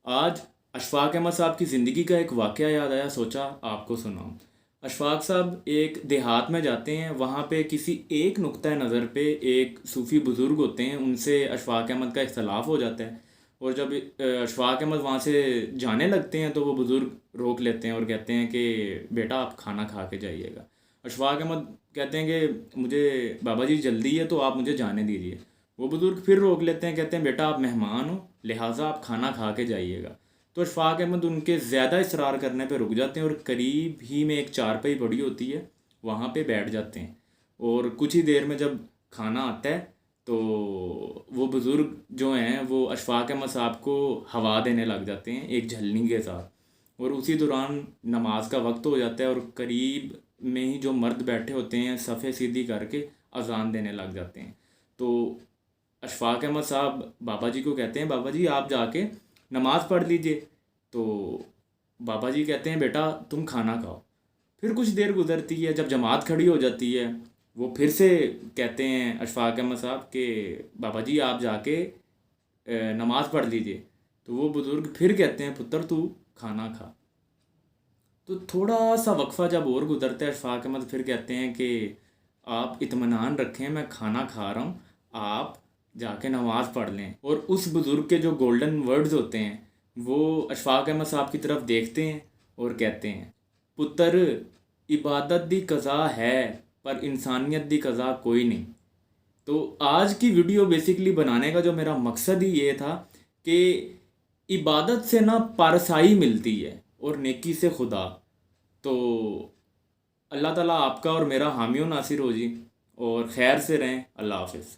آج اشفاق احمد صاحب کی زندگی کا ایک واقعہ یاد آیا، سوچا آپ کو سناؤں۔ اشفاق صاحب ایک دیہات میں جاتے ہیں، وہاں پہ کسی ایک نقطۂ نظر پہ ایک صوفی بزرگ ہوتے ہیں، ان سے اشفاق احمد کا اختلاف ہو جاتا ہے، اور جب اشفاق احمد وہاں سے جانے لگتے ہیں تو وہ بزرگ روک لیتے ہیں اور کہتے ہیں کہ بیٹا آپ کھانا کھا کے جائیے گا۔ اشفاق احمد کہتے ہیں کہ مجھے بابا جی جلدی ہے تو آپ مجھے جانے دیجیے۔ وہ بزرگ پھر روک لیتے ہیں، کہتے ہیں بیٹا آپ مہمان ہو، لہٰذا آپ کھانا کھا کے جائیے گا۔ تو اشفاق احمد ان کے زیادہ اصرار کرنے پہ رک جاتے ہیں اور قریب ہی میں ایک چارپائی پڑی ہوتی ہے، وہاں پہ بیٹھ جاتے ہیں، اور کچھ ہی دیر میں جب کھانا آتا ہے تو وہ بزرگ جو ہیں وہ اشفاق احمد صاحب کو ہوا دینے لگ جاتے ہیں ایک جھلنی کے ساتھ، اور اسی دوران نماز کا وقت ہو جاتا ہے اور قریب میں ہی جو مرد بیٹھے ہوتے ہیں صفیں سیدھی کر کے اذان دینے لگ جاتے ہیں۔ تو اشفاق احمد صاحب بابا جی کو کہتے ہیں بابا جی آپ جا کے نماز پڑھ لیجئے۔ تو بابا جی کہتے ہیں بیٹا تم کھانا کھاؤ۔ پھر کچھ دیر گزرتی ہے، جب جماعت کھڑی ہو جاتی ہے، وہ پھر سے کہتے ہیں اشفاق احمد صاحب کہ بابا جی آپ جا کے نماز پڑھ لیجئے۔ تو وہ بزرگ پھر کہتے ہیں پتر تو کھانا کھا۔ تو تھوڑا سا وقفہ جب اور گزرتا ہے، اشفاق احمد پھر کہتے ہیں کہ آپ اطمینان رکھیں، میں کھانا کھا رہا ہوں، آپ جا کے نماز پڑھ لیں۔ اور اس بزرگ کے جو گولڈن ورڈز ہوتے ہیں وہ اشفاق احمد صاحب کی طرف دیکھتے ہیں اور کہتے ہیں پتر عبادت دی قضا ہے پر انسانیت دی قضا کوئی نہیں۔ تو آج کی ویڈیو بیسیکلی بنانے کا جو میرا مقصد ہی یہ تھا کہ عبادت سے نا پارسائی ملتی ہے اور نیکی سے خدا۔ تو اللہ تعالیٰ آپ کا اور میرا حامی و ناصر ہو جی، اور خیر سے رہیں۔ اللہ حافظ۔